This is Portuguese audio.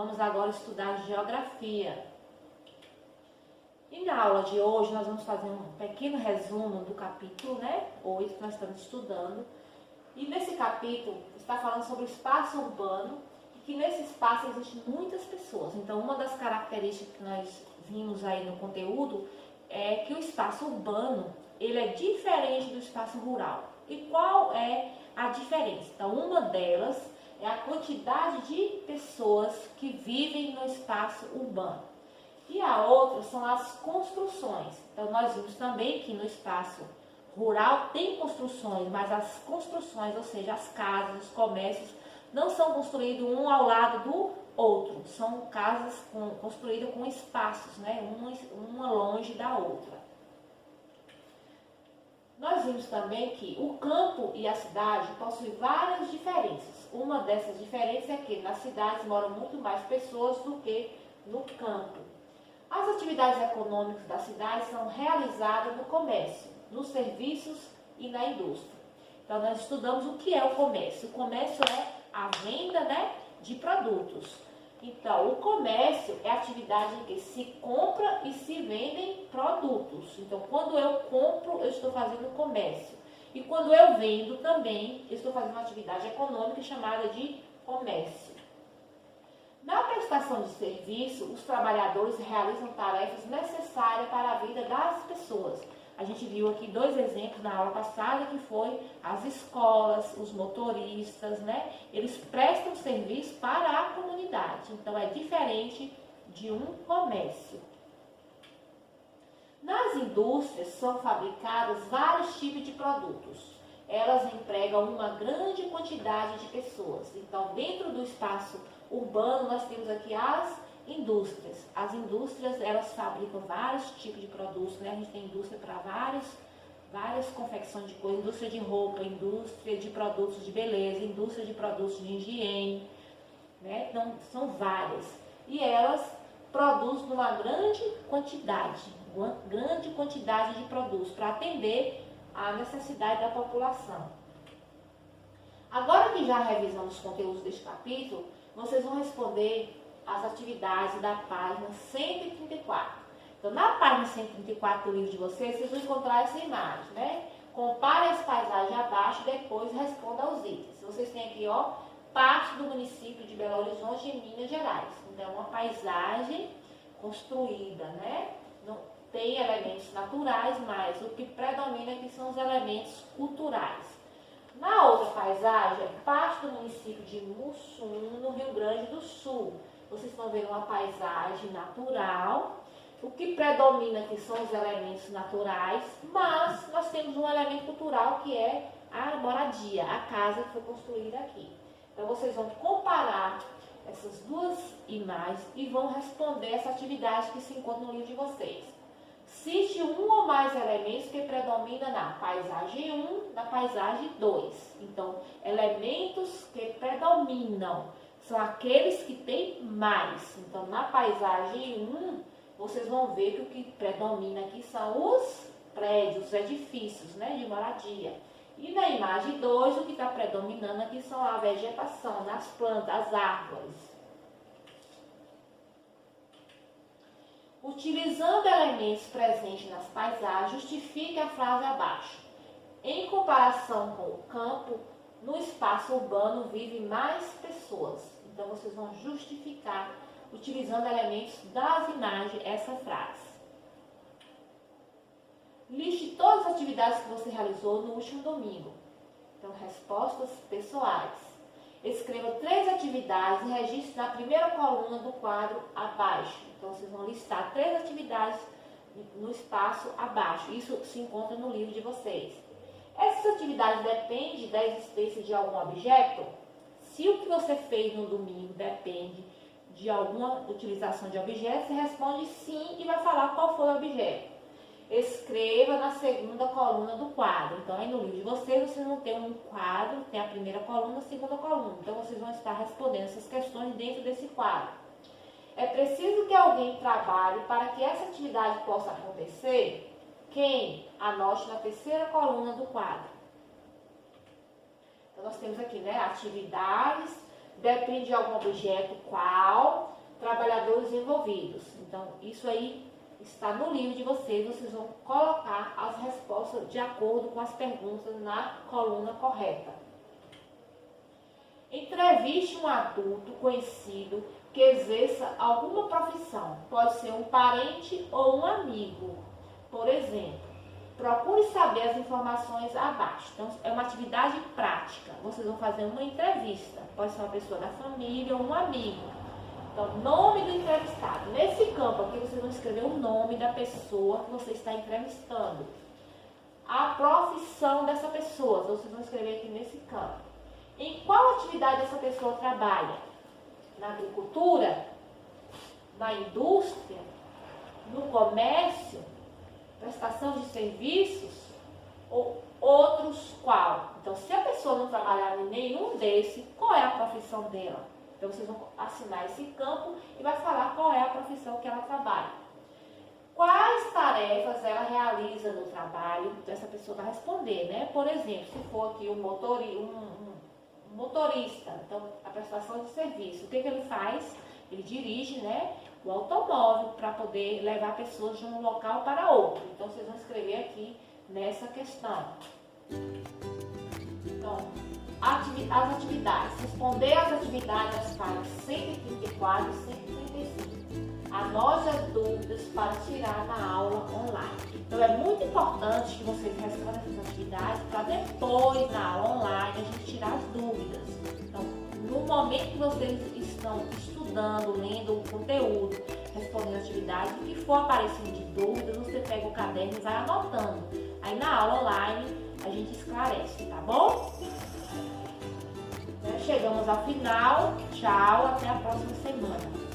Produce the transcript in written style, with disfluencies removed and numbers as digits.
Vamos agora estudar geografia. E na aula de hoje nós vamos fazer um pequeno resumo do capítulo 8 que nós estamos estudando. E nesse capítulo está falando sobre o espaço urbano e que nesse espaço existem muitas pessoas. Então uma das características que nós vimos aí no conteúdo é que o espaço urbano ele é diferente do espaço rural. E qual é a diferença? Então uma delas é a quantidade de pessoas que vivem no espaço urbano. E a outra são as construções. Então nós vimos também que no espaço rural tem construções, mas as construções, ou seja, as casas, os comércios, não são construídos um ao lado do outro. São casas construídas com espaços, uma longe da outra. Nós vimos também que o campo e a cidade possuem várias diferenças. Uma dessas diferenças é que nas cidades moram muito mais pessoas do que no campo. As atividades econômicas da cidade são realizadas no comércio, nos serviços e na indústria. Então, nós estudamos o que é o comércio. O comércio é a venda, de produtos. Então, o comércio é a atividade em que se compra e se vendem produtos. Então, quando eu compro, eu estou fazendo comércio. E quando eu vendo também, eu estou fazendo uma atividade econômica chamada de comércio. Na prestação de serviço, os trabalhadores realizam tarefas necessárias para a vida das pessoas. A gente viu aqui dois exemplos na aula passada, que foi as escolas, os motoristas, Eles prestam serviço para a comunidade. Então, é diferente de um comércio. Nas indústrias são fabricados vários tipos de produtos. Elas empregam uma grande quantidade de pessoas. Então, dentro do espaço urbano, nós temos aqui as indústrias. As indústrias, elas fabricam vários tipos de produtos, A gente tem indústria para várias confecções de coisas, indústria de roupa, indústria de produtos de beleza, indústria de produtos de higiene, Então, são várias. E elas produzem uma grande quantidade de produtos para atender a necessidade da população. Agora que já revisamos os conteúdos deste capítulo, vocês vão responder as atividades da página 134. Então, na página 134 do livro de vocês vão encontrar essa imagem, Compare as paisagens abaixo e depois responda aos itens. Vocês têm aqui, parte do município de Belo Horizonte, em Minas Gerais. Então, é uma paisagem construída, Não tem elementos naturais, mas o que predomina aqui são os elementos culturais. Na outra paisagem, é parte do município de Mussum, no Rio Grande do Sul. Vocês estão vendo uma paisagem natural. O que predomina aqui são os elementos naturais, mas nós temos um elemento cultural que é a moradia, a casa que foi construída aqui. Então, vocês vão comparar essas duas imagens e vão responder essa atividade que se encontra no livro de vocês. Cite um ou mais elementos que predominam na paisagem 1, na paisagem 2. Então, elementos que predominam são aqueles que têm mais. Então, na paisagem 1, vocês vão ver que o que predomina aqui são os prédios, os edifícios, de moradia. E na imagem 2, o que está predominando aqui são a vegetação, nas plantas, as árvores. Utilizando elementos presentes nas paisagens, justifique a frase abaixo. Em comparação com o campo, no espaço urbano vivem mais pessoas. Então, vocês vão justificar, utilizando elementos das imagens, essa frase. Liste todas as atividades que você realizou no último domingo. Então, respostas pessoais. Escreva 3 atividades e registre na primeira coluna do quadro abaixo. Então, vocês vão listar 3 atividades no espaço abaixo. Isso se encontra no livro de vocês. Essas atividades dependem da existência de algum objeto? Se o que você fez no domingo depende de alguma utilização de objeto, você responde sim e vai falar qual foi o objeto. Escreva na segunda coluna do quadro. Então, aí no livro de vocês vão ter um quadro, tem a primeira coluna e a segunda coluna. Então, vocês vão estar respondendo essas questões dentro desse quadro. É preciso que alguém trabalhe para que essa atividade possa acontecer? Quem? Anote na terceira coluna do quadro. Então, nós temos aqui, atividades, depende de algum objeto, qual? trabalhadores envolvidos. Então, isso aí está no livro de vocês, vocês vão colocar as respostas de acordo com as perguntas na coluna correta. Entreviste um adulto conhecido que exerça alguma profissão. Pode ser um parente ou um amigo. Por exemplo, procure saber as informações abaixo. Então, é uma atividade prática. Vocês vão fazer uma entrevista. Pode ser uma pessoa da família ou um amigo. Então, nome do entrevistado. Nesse campo aqui, vocês vão escrever o nome da pessoa que você está entrevistando. A profissão dessa pessoa, vocês vão escrever aqui nesse campo. Em qual atividade essa pessoa trabalha? Na agricultura? Na indústria? No comércio? Prestação de serviços? Ou outros qual? Então, se a pessoa não trabalhar em nenhum desses, qual é a profissão dela? Então, vocês vão assinar esse campo e vai falar qual é a profissão que ela trabalha. Quais tarefas ela realiza no trabalho? Então, essa pessoa vai responder, né? Por exemplo, se for aqui um motorista, então, a prestação de serviço, o que ele faz? Ele dirige, né, o automóvel para poder levar pessoas de um local para outro. Então, vocês vão escrever aqui nessa questão. Então, as atividades. Responder às atividades das páginas 134 e 135. Anote as dúvidas para tirar na aula online. Então, é muito importante que vocês respondam essas atividades para depois, na aula online, a gente tirar as dúvidas. Então, no momento que vocês estão estudando, lendo o conteúdo, respondendo atividades, o que for aparecendo de dúvidas, você pega o caderno e vai anotando. Aí, na aula online, a gente esclarece, tá bom? Chegamos ao final. Tchau, até a próxima semana.